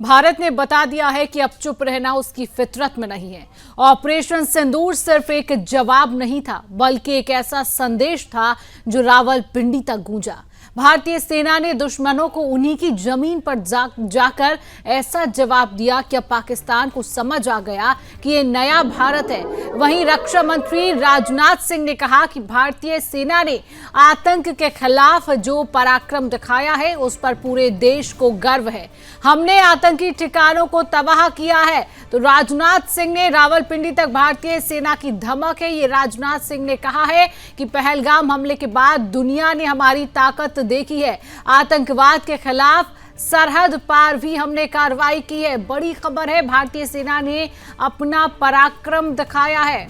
भारत ने बता दिया है कि अब चुप रहना उसकी फितरत में नहीं है। ऑपरेशन सिंदूर सिर्फ एक जवाब नहीं था, बल्कि एक ऐसा संदेश था जो रावलपिंडी तक गूंजा। भारतीय सेना ने दुश्मनों को उन्हीं की जमीन पर जाकर ऐसा जवाब दिया कि अब पाकिस्तान को समझ आ गया कि ये नया भारत है। वहीं रक्षा मंत्री राजनाथ सिंह ने कहा कि भारतीय सेना ने आतंक के खिलाफ जो पराक्रम दिखाया है उस पर पूरे देश को गर्व है। हमने आतंकी ठिकानों को तबाह किया है। तो राजनाथ सिंह ने रावलपिंडी तक भारतीय सेना की धमक है। ये राजनाथ सिंह ने कहा है कि पहलगाम हमले के बाद दुनिया ने हमारी ताकत देखी है। आतंकवाद के खिलाफ सरहद पार भी हमने कार्रवाई की है। बड़ी खबर है, भारतीय सेना ने अपना पराक्रम दिखाया है।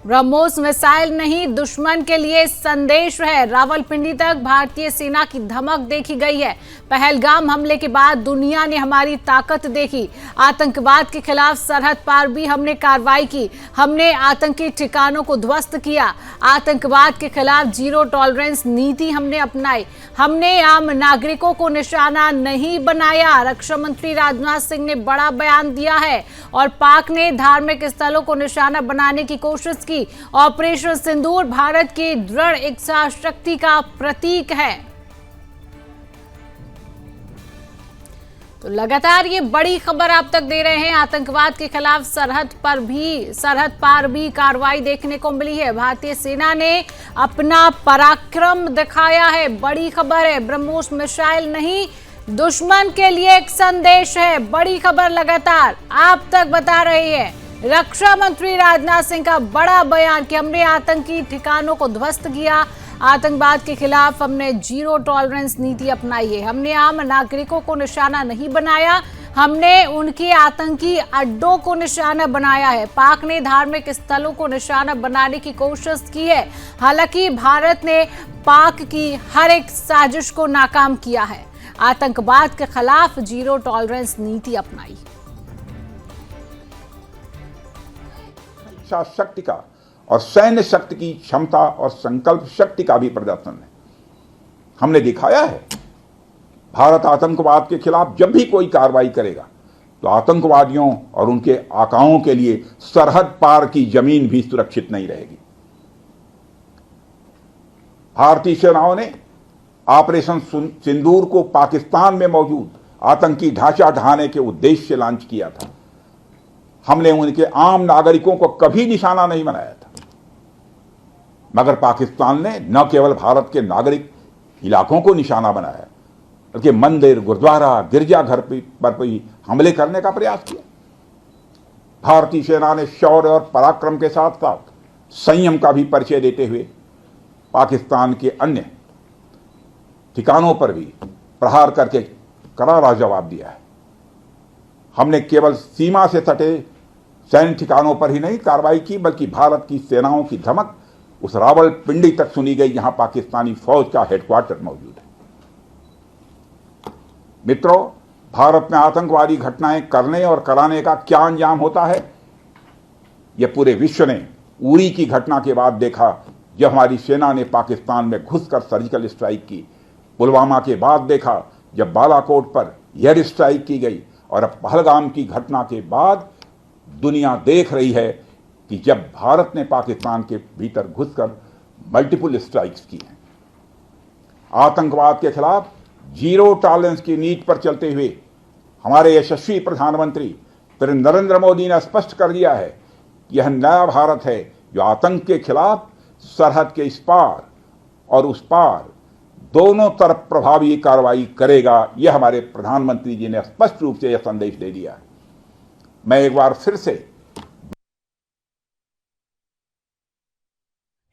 ब्रह्मोस मिसाइल नहीं, दुश्मन के लिए संदेश है। रावलपिंडी तक भारतीय सेना की धमक देखी गई है। पहलगाम हमले के बाद दुनिया ने हमारी ताकत देखी। आतंकवाद के खिलाफ सरहद पार भी हमने कार्रवाई की। हमने आतंकी ठिकानों को ध्वस्त किया। आतंकवाद के खिलाफ जीरो टॉलरेंस नीति हमने अपनाई। हमने आम नागरिकों को निशाना नहीं बनाया। रक्षा मंत्री राजनाथ सिंह ने बड़ा बयान दिया है और पाक ने धार्मिक स्थलों को निशाना बनाने की कोशिश की। ऑपरेशन सिंदूर भारत की दृढ़ इच्छा शक्ति का प्रतीक है। तो लगातार ये बड़ी खबर आप तक दे रहे हैं। आतंकवाद के खिलाफ सरहद पार भी कार्रवाई देखने को मिली है। भारतीय सेना ने अपना पराक्रम दिखाया है। बड़ी खबर है, ब्रह्मोस मिसाइल नहीं, दुश्मन के लिए एक संदेश है। बड़ी खबर लगातार आप तक बता रही है रक्षा मंत्री राजनाथ सिंह का बड़ा बयान कि हमने आतंकी ठिकानों को ध्वस्त किया। आतंकवाद के खिलाफ हमने जीरो टॉलरेंस नीति अपनाई है। हमने आम नागरिकों को निशाना नहीं बनाया, हमने उनके आतंकी अड्डों को निशाना बनाया है। पाक ने धार्मिक स्थलों को निशाना बनाने की कोशिश की है। हालांकि भारत ने पाक की हर एक साजिश को नाकाम किया है। आतंकवाद के खिलाफ जीरो टॉलरेंस नीति अपनाई। शक्ति का और सैन्य शक्ति की क्षमता और संकल्प शक्ति का भी प्रदर्शन है। हमने दिखाया है भारत आतंकवाद के खिलाफ जब भी कोई कार्रवाई करेगा तो आतंकवादियों और उनके आकाओं के लिए सरहद पार की जमीन भी सुरक्षित नहीं रहेगी। भारतीय सेनाओं ने ऑपरेशन सिंदूर को पाकिस्तान में मौजूद आतंकी ढांचा ढहाने के उद्देश्य से लॉन्च किया था। हमने उनके आम नागरिकों को कभी निशाना नहीं बनाया था, मगर पाकिस्तान ने न केवल भारत के नागरिक इलाकों को निशाना बनाया, बल्कि मंदिर, गुरुद्वारा, गिरजाघर पर भी हमले करने का प्रयास किया। भारतीय सेना ने शौर्य और पराक्रम के साथ साथ संयम का भी परिचय देते हुए पाकिस्तान के अन्य ठिकानों पर भी प्रहार करके करारा जवाब दिया है। हमने केवल सीमा से सटे सैन्य ठिकानों पर ही नहीं कार्रवाई की, बल्कि भारत की सेनाओं की धमक उस रावलपिंडी तक सुनी गई जहां पाकिस्तानी फौज का हेडक्वार्टर मौजूद है। मित्रों, भारत में आतंकवादी घटनाएं करने और कराने का क्या अंजाम होता है, यह पूरे विश्व ने उरी की घटना के बाद देखा, जब हमारी सेना ने पाकिस्तान में घुसकर सर्जिकल स्ट्राइक की। पुलवामा के बाद देखा जब बालाकोट पर एयर स्ट्राइक की गई, और अब पहलगाम की घटना के बाद दुनिया देख रही है कि जब भारत ने पाकिस्तान के भीतर घुसकर मल्टीपल स्ट्राइक्स की हैं। आतंकवाद के खिलाफ जीरो टॉलरेंस की नीति पर चलते हुए हमारे यशस्वी प्रधानमंत्री श्री नरेंद्र मोदी ने स्पष्ट कर दिया है कि यह नया भारत है जो आतंक के खिलाफ सरहद के इस पार और उस पार दोनों तरफ प्रभावी कार्रवाई करेगा। यह हमारे प्रधानमंत्री जी ने स्पष्ट रूप से यह संदेश दे दिया है। मैं एक बार फिर से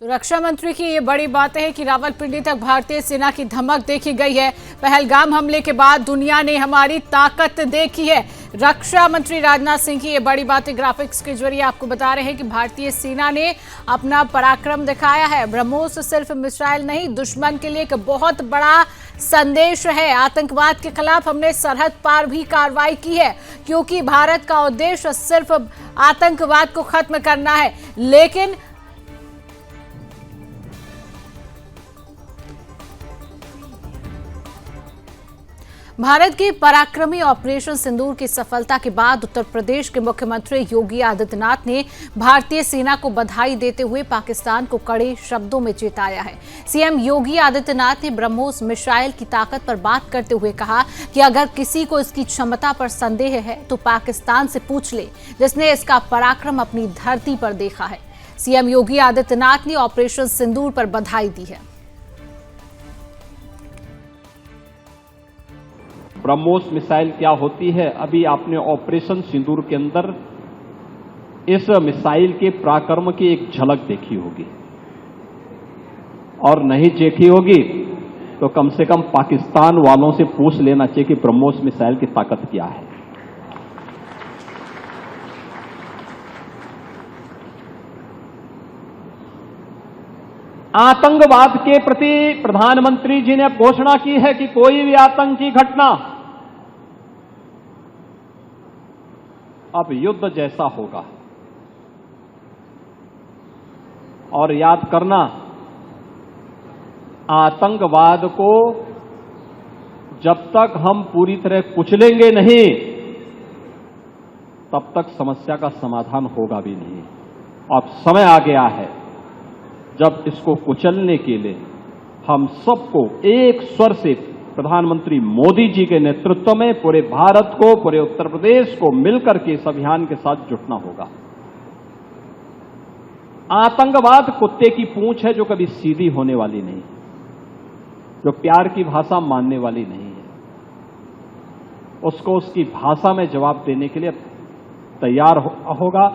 तो रक्षा मंत्री की ये बड़ी बात है कि रावलपिंडी तक भारतीय सेना की धमक देखी गई है। पहलगाम हमले के बाद दुनिया ने हमारी ताकत देखी है। रक्षा मंत्री राजनाथ सिंह की ये बड़ी बातें ग्राफिक्स के जरिए आपको बता रहे हैं कि भारतीय सेना ने अपना पराक्रम दिखाया है। ब्रह्मोस सिर्फ मिसाइल नहीं, दुश्मन के लिए एक बहुत बड़ा संदेश है। आतंकवाद के खिलाफ हमने सरहद पार भी कार्रवाई की है, क्योंकि भारत का उद्देश्य सिर्फ आतंकवाद को खत्म करना है। लेकिन भारत के पराक्रमी ऑपरेशन सिंदूर की सफलता के बाद उत्तर प्रदेश के मुख्यमंत्री योगी आदित्यनाथ ने भारतीय सेना को बधाई देते हुए पाकिस्तान को कड़े शब्दों में चेताया है। सीएम योगी आदित्यनाथ ने ब्रह्मोस मिसाइल की ताकत पर बात करते हुए कहा कि अगर किसी को इसकी क्षमता पर संदेह है तो पाकिस्तान से पूछ ले, जिसने इसका पराक्रम अपनी धरती पर देखा है। सीएम योगी आदित्यनाथ ने ऑपरेशन सिंदूर पर बधाई दी है। ब्रह्मोस मिसाइल क्या होती है, अभी आपने ऑपरेशन सिंदूर के अंदर इस मिसाइल के पराक्रम की एक झलक देखी होगी, और नहीं देखी होगी तो कम से कम पाकिस्तान वालों से पूछ लेना चाहिए कि ब्रह्मोस मिसाइल की ताकत क्या है। आतंकवाद के प्रति प्रधानमंत्री जी ने घोषणा की है कि कोई भी आतंकी घटना अब युद्ध जैसा होगा। और याद करना, आतंकवाद को जब तक हम पूरी तरह कुचलेंगे नहीं तब तक समस्या का समाधान होगा भी नहीं। अब समय आ गया है जब इसको कुचलने के लिए हम सबको एक स्वर से प्रधानमंत्री मोदी जी के नेतृत्व में पूरे भारत को, पूरे उत्तर प्रदेश को मिलकर के इस अभियान के साथ जुटना होगा। आतंकवाद कुत्ते की पूंछ है जो कभी सीधी होने वाली नहीं, जो प्यार की भाषा मानने वाली नहीं है। उसको उसकी भाषा में जवाब देने के लिए तैयार होगा,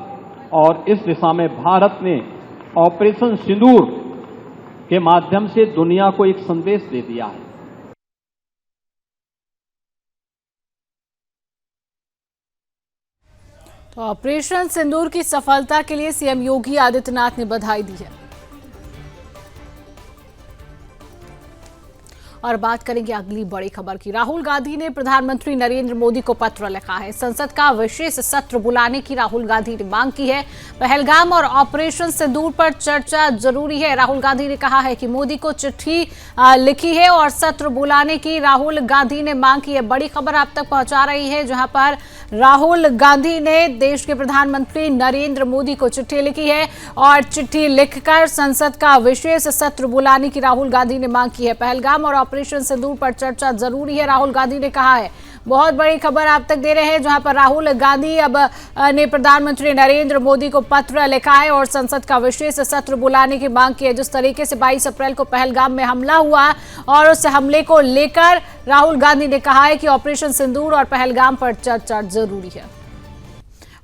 और इस दिशा में भारत ने ऑपरेशन सिंदूर के माध्यम से दुनिया को एक संदेश दे दिया है। तो ऑपरेशन सिंदूर की सफलता के लिए सीएम योगी आदित्यनाथ ने बधाई दी है। और बात करेंगे अगली बड़ी खबर की। राहुल गांधी ने प्रधानमंत्री नरेंद्र मोदी को पत्र लिखा है। संसद का विशेष सत्र बुलाने की राहुल गांधी ने मांग की है। पहलगाम और ऑपरेशन सिंदूर पर चर्चा जरूरी है। राहुल गांधी ने कहा है कि मोदी को चिट्ठी लिखी है और सत्र बुलाने की राहुल गांधी ने मांग की है। बड़ी खबर आप तक पहुंचा रही है, जहां पर राहुल गांधी ने देश के प्रधानमंत्री नरेंद्र मोदी को चिट्ठी लिखी है और चिट्ठी लिखकर संसद का विशेष सत्र बुलाने की राहुल गांधी ने मांग की है। पहलगाम और ऑपरेशन सिंदूर पर चर्चा जरूरी है, राहुल गांधी ने कहा है। बहुत बड़ी खबर आप तक दे रहे हैं, जहां पर राहुल गांधी अब ने प्रधानमंत्री नरेंद्र मोदी को पत्र लिखा है और संसद का विशेष सत्र बुलाने की मांग की है। जिस तरीके से 22 अप्रैल को पहलगाम में हमला हुआ और उस हमले को लेकर राहुल गांधी ने कहा है कि ऑपरेशन सिंदूर और पहलगाम पर चर्चा जरूरी है।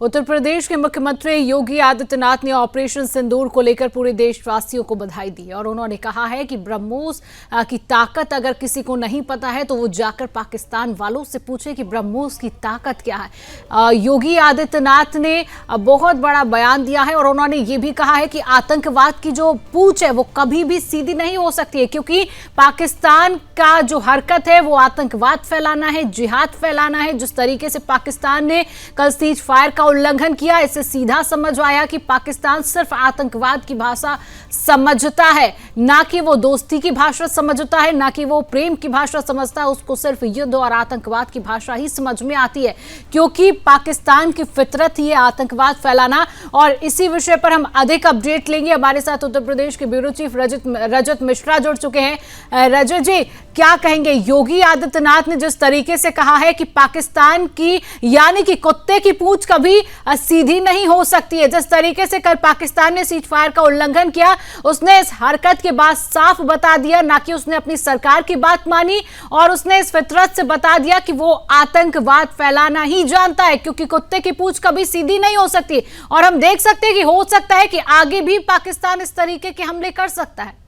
उत्तर प्रदेश के मुख्यमंत्री योगी आदित्यनाथ ने ऑपरेशन सिंदूर को लेकर पूरे देशवासियों को बधाई दी और उन्होंने कहा है कि ब्रह्मोस की ताकत अगर किसी को नहीं पता है तो वो जाकर पाकिस्तान वालों से पूछे कि ब्रह्मोस की ताकत क्या है। योगी आदित्यनाथ ने बहुत बड़ा बयान दिया है और उन्होंने ये भी कहा है कि आतंकवाद की जो पूंछ है वो कभी भी सीधी नहीं हो सकती है, क्योंकि पाकिस्तान का जो हरकत है वो आतंकवाद फैलाना है, जिहाद फैलाना है। जिस तरीके से पाकिस्तान ने कल सीज फायर का उल्लंघन किया, इससे सीधा समझ आया कि पाकिस्तान सिर्फ आतंकवाद की भाषा समझता है, ना कि वो दोस्ती की भाषा समझता है, ना कि वो प्रेम की भाषा समझता है। उसको सिर्फ युद्ध और आतंकवाद की भाषा ही समझ में आती है, क्योंकि पाकिस्तान की फितरत ही है आतंकवाद फैलाना। और इसी विषय पर हम अधिक अपडेट लेंगे। हमारे साथ उत्तर प्रदेश के ब्यूरो चीफ रजत मिश्रा जुड़ चुके हैं। रजत जी, क्या कहेंगे? योगी आदित्यनाथ ने जिस तरीके से कहा है कि पाकिस्तान की यानी कि कुत्ते की पूंछ कभी सीधी नहीं हो सकती है, जिस तरीके से कल पाकिस्तान ने सीज फायर का उल्लंघन किया, उसने इस हरकत के बाद साफ बता दिया, ना कि उसने अपनी सरकार की बात मानी, और उसने इस फितरत से बता दिया कि वो आतंकवाद फैलाना ही जानता है, क्योंकि कुत्ते की पूंछ कभी सीधी नहीं हो सकती। और हम देख सकते हैं कि हो सकता है कि आगे भी पाकिस्तान इस तरीके के हमले कर सकता है।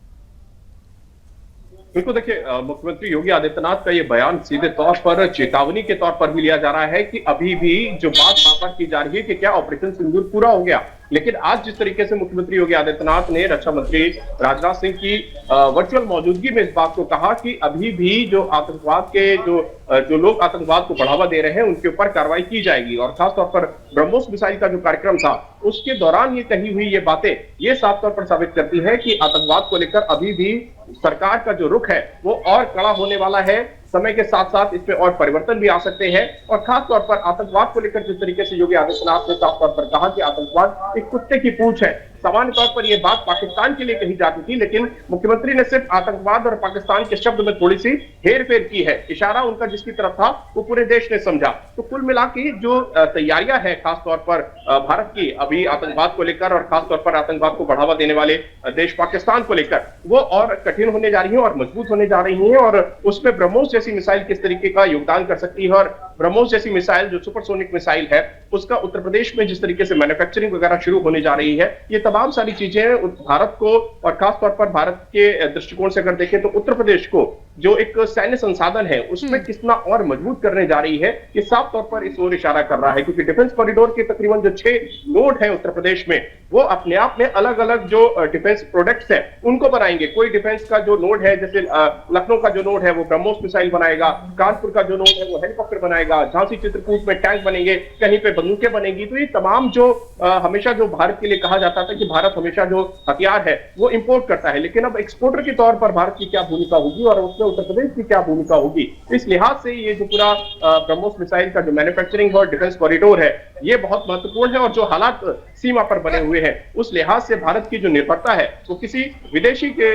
बिल्कुल, देखिए, मुख्यमंत्री योगी आदित्यनाथ का ये बयान सीधे तौर पर चेतावनी के तौर पर भी लिया जा रहा है कि अभी भी जो बात बार-बार की जा रही है कि क्या ऑपरेशन सिंदूर पूरा हो गया, लेकिन आज जिस तरीके से मुख्यमंत्री योगी आदित्यनाथ ने रक्षा मंत्री राजनाथ सिंह की वर्चुअल मौजूदगी में इस बात को कहा कि अभी भी जो आतंकवाद के जो लोग आतंकवाद को बढ़ावा दे रहे हैं उनके ऊपर कार्रवाई की जाएगी, और खासतौर पर ब्रह्मोस मिसाइल का जो कार्यक्रम था उसके दौरान ये कही हुई ये बातें ये साफ तौर पर साबित करती है कि आतंकवाद को लेकर अभी भी सरकार का जो रुख है वो और कड़ा होने वाला है। समय के साथ साथ इसमें और परिवर्तन भी आ सकते हैं। और खास तौर पर आतंकवाद को लेकर जिस तरीके से योगी आदित्यनाथ ने साफ तौर पर कहा कि आतंकवाद एक कुत्ते की पूंछ है, सामान्य तौर पर यह बात पाकिस्तान के लिए कही जाती थी, लेकिन मुख्यमंत्री ने सिर्फ आतंकवाद और पाकिस्तान के शब्द में थोड़ी सी हेरफेर की है। इशारा उनका जिसकी तरफ था वो पूरे देश ने समझा। तो कुल मिला के जो तैयारियां हैं खास तौर पर भारत की अभी आतंकवाद को लेकर और खास तौर पर आतंकवाद को बढ़ावा देने वाले देश पाकिस्तान को लेकर, वो और कठिन होने जा रही है और मजबूत होने जा रही है। और उसमें ब्रह्मोस जैसी मिसाइल किस तरीके का योगदान कर सकती है, और ब्रह्मोस जैसी मिसाइल जो सुपरसोनिक मिसाइल है उसका उत्तर प्रदेश में जिस तरीके से मैन्युफैक्चरिंग वगैरह शुरू होने जा रही है, ये तमाम सारी चीजें भारत को और खास तौर पर भारत के दृष्टिकोण से अगर देखें तो उत्तर प्रदेश को जो एक सैन्य संसाधन है उसमें कितना और मजबूत करने जा रही है, ये साफ तौर पर इस ओर इशारा कर रहा है। क्योंकि डिफेंस कॉरिडोर के तकरीबन जो 6 नोड है उत्तर प्रदेश में, वो अपने आप में अलग अलग जो डिफेंस प्रोडक्ट्स है उनको बनाएंगे। कोई डिफेंस का जो नोड है, जैसे लखनऊ का जो नोड है वो ब्रह्मोस मिसाइल बनाएगा, कानपुर का जो नोड है वो हेलीकॉप्टर बनाएगा, झांसी चित्रकूट में टैंक बनेंगे, कहीं पे बंदूकें बनेगी। तो ये तमाम जो हमेशा जो भारत के लिए कहा जाता था कि भारत हमेशा जो हथियार है वो इंपोर्ट करता है, लेकिन अब एक्सपोर्टर के तौर पर भारत की क्या भूमिका होगी और उसमें उत्तर प्रदेश की क्या भूमिका होगी, इस लिहाज से ये जो पूरा ब्रह्मोस मिसाइल का जो मैन्युफैक्चरिंग और डिफेंस कॉरिडोर है ये बहुत महत्वपूर्ण है। और जो हालात सीमा पर बने हुए हैं उस लिहाज से भारत की जो निर्भरता है वो किसी विदेशी के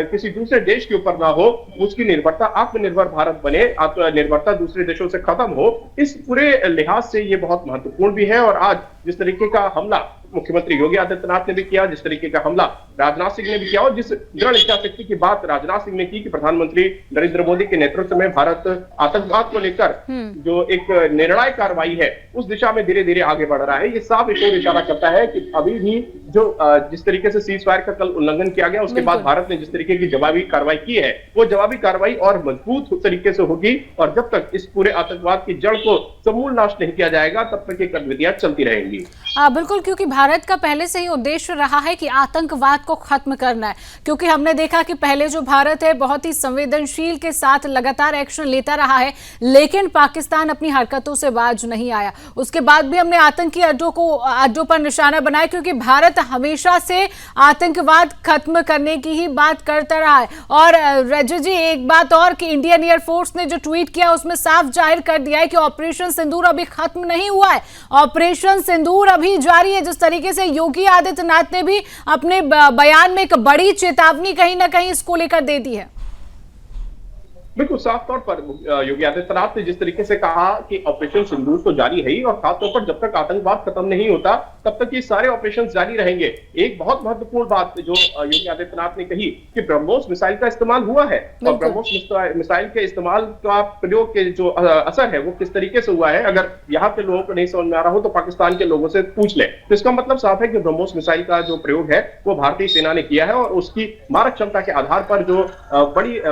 किसी दूसरे देश के ऊपर ना हो, उसकी निर्भरता आत्मनिर्भर भारत बने, आत्मनिर्भरता दूसरे देशों से खत्म हो, इस पूरे लिहाज से ये बहुत महत्वपूर्ण भी है। और आज जिस तरीके का हमला मुख्यमंत्री योगी आदित्यनाथ ने भी किया, जिस तरीके का हमला राजनाथ सिंह ने भी किया, और जिस दृढ़ इच्छा शक्ति की बात राजनाथ सिंह ने की कि प्रधानमंत्री नरेंद्र मोदी के नेतृत्व में भारत आतंकवाद को लेकर जो एक निर्णायक कार्रवाई है उस दिशा में धीरे धीरे आगे बढ़ रहा है, ये साफ इशारा करता है कि अभी भी जो जिस तरीके से सीज फायर का कल उल्लंघन किया गया उसके बाद भारत ने जिस तरीके की जवाबी कार्रवाई की है वो जवाबी कार्रवाई और मजबूत तरीके से होगी। और जब तक इस पूरे आतंकवाद की जड़ को समूल नाश नहीं किया जाएगा तब तक ये गतिविधियां चलती रहेंगी। बिल्कुल, क्योंकि भारत का पहले से ही उद्देश्य रहा है कि आतंकवाद को खत्म करना है। क्योंकि हमने देखा कि पहले जो भारत है बहुत ही संवेदनशील के साथ लगातार एक्शन लेता रहा है, लेकिन पाकिस्तान अपनी हरकतों से बाज नहीं आया। उसके बाद भी हमने आतंकी अड्डों पर निशाना बनाया, क्योंकि भारत हमेशा से आतंकवाद खत्म करने की ही बात करता रहा है। और रजत जी, एक बात और कि इंडियन एयरफोर्स ने जो ट्वीट किया उसमें साफ जाहिर कर दिया है कि ऑपरेशन सिंदूर अभी खत्म नहीं हुआ है, ऑपरेशन सिंदूर अभी जारी है। जिस तरीके से योगी आदित्यनाथ ने भी अपने बयान में एक बड़ी चेतावनी कहीं ना कहीं इसको लेकर दे दी है। बिल्कुल साफ तौर पर योगी आदित्यनाथ ने जिस तरीके से कहा कि ऑपरेशन सिंदूर तो जारी है ही, और खासतौर पर जब तक आतंकवाद खत्म नहीं होता तब तक ये सारे ऑपरेशन जारी रहेंगे। एक बहुत महत्वपूर्ण बात जो योगी आदित्यनाथ ने कही कि ब्रह्मोस मिसाइल का इस्तेमाल हुआ है, और ब्रह्मोस मिसाइल के इस्तेमाल का प्रयोग के जो असर है वो किस तरीके से हुआ है, अगर यहाँ के लोगों को नहीं समझ में आ रहा हो तो पाकिस्तान के लोगों से पूछ ले। तो इसका मतलब साफ है कि ब्रह्मोस मिसाइल का जो प्रयोग है वो भारतीय सेना ने किया है, और उसकी मारक क्षमता के आधार पर जो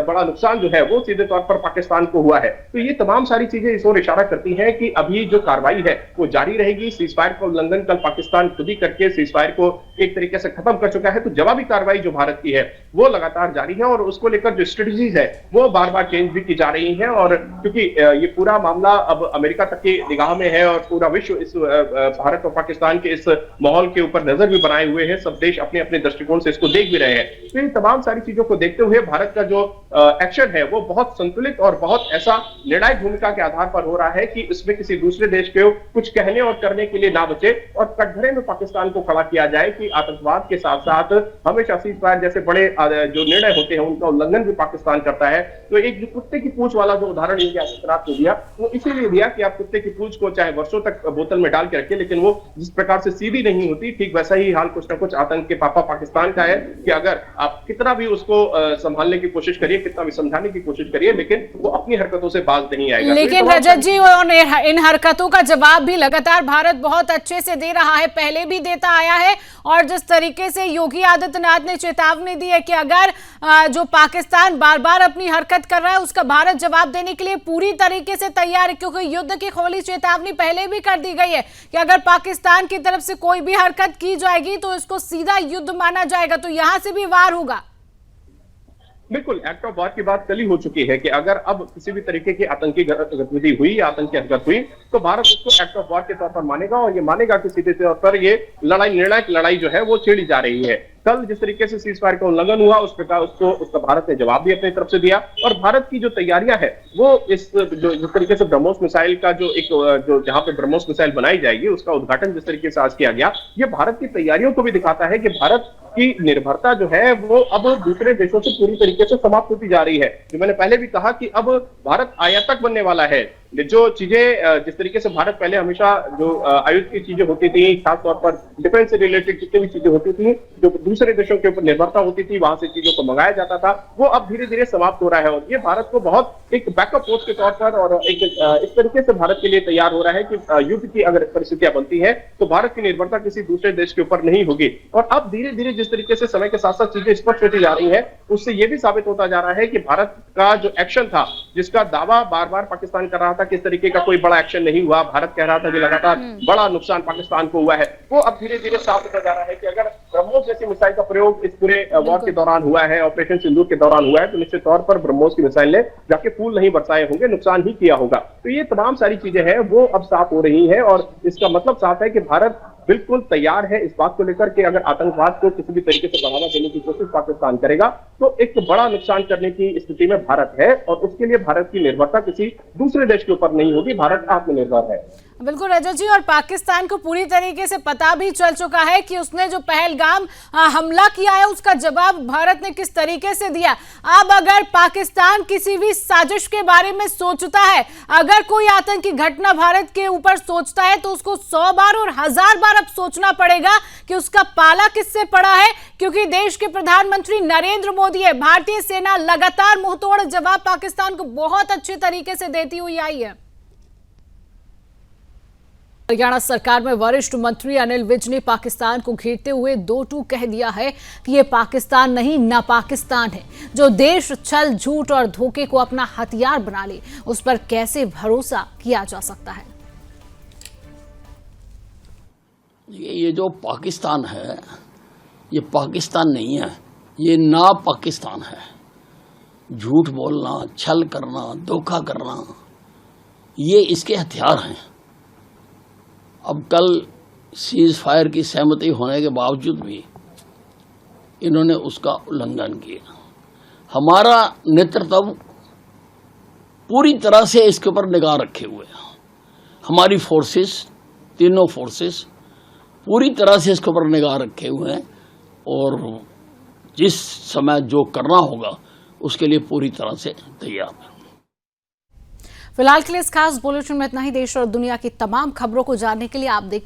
बड़ा नुकसान जो है वो सीधे तौर पर पाकिस्तान को हुआ है। तो ये तमाम सारी चीजें इस ओर इशारा करती हैं कि अभी जो कार्रवाई है वो जारी रहेगी। सीज फायर का उल्लंघन कल पाकिस्तान खुद ही करके सीज फायर को एक तरीके से खत्म कर चुका है, तो जवाबी कार्रवाई जो भारत की है वो लगातार जारी है, और उसको लेकर जो स्ट्रेटजीज है वो बार बार चेंज भी की जा रही है। और क्योंकि ये पूरा मामला अब अमेरिका तक की निगाह में है और पूरा विश्व इस भारत और पाकिस्तान के इस माहौल के ऊपर नजर भी बनाए हुए है, सब देश अपने अपने दृष्टिकोण से इसको देख भी रहे हैं। तो इन तमाम सारी चीजों को देखते हुए भारत का जो एक्शन है वो बहुत संतुलित और बहुत ऐसा निर्णायक भूमिका के आधार पर हो रहा है कि इसमें किसी दूसरे देश को कुछ कहने और करने के लिए ना बचे, और कटघरे में पाकिस्तान को खड़ा किया जाए कि आतंकवाद के साथ साथ हमेशा सीज फायर जैसे बड़े जो निर्णय होते हैं उनका उल्लंघन भी पाकिस्तान करता है। तो एक जो कुत्ते की पूंछ वाला जो उदाहरण योगी आदित्यनाथ ने दिया वो इसीलिए दिया कि आप कुत्ते की पूंछ को चाहे वर्षों तक बोतल में डाल के रखिए, लेकिन वो जिस प्रकार से सीधी नहीं होती, ठीक वैसा ही हाल कुछ ना कुछ आतंक के पापा पाकिस्तान का है कि अगर आप कितना भी उसको संभालने की कोशिश करिए, कितना भी समझाने की कोशिश करिए, लेकिन वो अपनी हरकतों से बाज नहीं आएगा। लेकिन रजत जी, इन हरकतों का जवाब भी लगातार भारत बहुत अच्छे से दे रहा है, पहले भी देता आया है। और जिस तरीके से योगी आदित्यनाथ ने चेतावनी दी है कि अगर जो पाकिस्तान बार बार अपनी हरकत कर रहा है उसका भारत जवाब देने के लिए पूरी तरीके से तैयार है, क्योंकि युद्ध की खुली चेतावनी पहले भी कर दी गई है कि अगर पाकिस्तान की तरफ से कोई भी हरकत की जाएगी तो इसको सीधा युद्ध माना जाएगा। तो यहां से भी वार होगा। बिल्कुल, एक्ट ऑफ वार की बात कल ही हो चुकी है कि अगर अब किसी भी तरीके की आतंकी गतिविधि हुई, आतंकी हरकत हुई, तो भारत उसको एक्ट ऑफ वार के तौर पर मानेगा, और ये मानेगा कि सीधे तौर पर ये लड़ाई, निर्णायक लड़ाई जो है वो छेड़ी जा रही है। कल जिस तरीके से सीज फायर का उल्लंघन हुआ उस प्रकार उसका भारत ने जवाब भी अपनी तरफ से दिया। और भारत की जो तैयारियां है वो जिस तरीके से ब्रह्मोस मिसाइल का जो जहां पे ब्रह्मोस मिसाइल बनाई जाएगी उसका उद्घाटन जिस तरीके से आज किया गया, ये भारत की तैयारियों को भी दिखाता है कि भारत की निर्भरता जो है वो अब दूसरे देशों से पूरी तरीके से समाप्त होती जा रही है। जो मैंने पहले भी कहा कि अब भारत आयातक बनने वाला है। जो चीजें जिस तरीके से भारत पहले हमेशा जो आयुध की चीजें होती थी, खासतौर पर डिफेंस से रिलेटेड जितनी भी चीजें होती थी, जो दूसरे देशों के ऊपर निर्भरता होती थी, वहां से चीजों को मंगाया जाता था, वो अब धीरे धीरे समाप्त हो रहा है। और ये भारत को बहुत एक बैकअप फोर्स के तौर पर और एक इस तरीके से भारत के लिए तैयार हो रहा है कि युद्ध की अगर परिस्थितियां बनती है तो भारत की निर्भरता किसी दूसरे देश के ऊपर नहीं होगी। और अब धीरे धीरे जिस तरीके से समय के साथ साथ चीजें स्पष्ट होती जा रही है, उससे यह भी साबित होता जा रहा है कि भारत का जो एक्शन था, जिसका दावा बार बार पाकिस्तान कर रहा था कि इस तरीके का कोई बड़ा एक्शन नहीं हुआ, भारत कह रहा था कि लगातार बड़ा नुकसान पाकिस्तान को हुआ है, वो अब धीरे धीरे साफ होता जा रहा है कि अगर ब्रह्मोस जैसी मिसाइल का प्रयोग इस पूरे वॉर के दौरान हुआ है, ऑपरेशन सिंदूर के दौरान हुआ है, तो निश्चित तौर पर ब्रह्मोस की मिसाइल ने जाके फूल नहीं बरसाए होंगे, नुकसान ही किया होगा। तो ये तमाम सारी चीजें हैं वो अब साफ हो रही हैं और इसका मतलब साफ है कि भारत बिल्कुल तैयार है इस बात को लेकर कि अगर आतंकवाद को किसी भी तरीके से बढ़ावा देने की कोशिश पाकिस्तान करेगा तो एक बड़ा नुकसान करने की स्थिति में भारत है और उसके लिए भारत की निर्भरता किसी दूसरे देश के ऊपर नहीं होगी। भारत आत्मनिर्भर है। बिल्कुल रजत जी, और पाकिस्तान को पूरी तरीके से पता भी चल चुका है कि उसने जो पहलगाम हमला किया है उसका जवाब भारत ने किस तरीके से दिया। अब अगर पाकिस्तान किसी भी साजिश के बारे में सोचता है, अगर कोई आतंकी घटना भारत के ऊपर सोचता है, तो उसको 100 बार और 1000 बार अब सोचना पड़ेगा कि उसका पाला किससे पड़ा है, क्योंकि देश के प्रधानमंत्री नरेंद्र मोदी है। भारतीय सेना लगातार मुंहतोड़ जवाब पाकिस्तान को बहुत अच्छे तरीके से देती हुई आई है। हरियाणा सरकार में वरिष्ठ मंत्री अनिल विज ने पाकिस्तान को घेरते हुए दो टूक कह दिया है कि यह पाकिस्तान नहीं नापाकिस्तान है। जो देश छल झूठ और धोखे को अपना हथियार बना ले, उस पर कैसे भरोसा किया जा सकता है। ये जो पाकिस्तान है, ये पाकिस्तान नहीं है, ये ना पाकिस्तान है। झूठ बोलना, छल करना, धोखा करना, ये इसके हथियार हैं। अब कल सीज फायर की सहमति होने के बावजूद भी इन्होंने उसका उल्लंघन किया। हमारा नेतृत्व पूरी तरह से इसके ऊपर निगाह रखे हुए है। हमारी फोर्सेस, तीनों फोर्सेस पूरी तरह से इसके ऊपर निगाह रखे हुए हैं और जिस समय जो करना होगा उसके लिए पूरी तरह से तैयार है। फिलहाल के लिए इस खास बुलेटिन में इतना ही। देश और दुनिया की तमाम खबरों को जानने के लिए आप देखते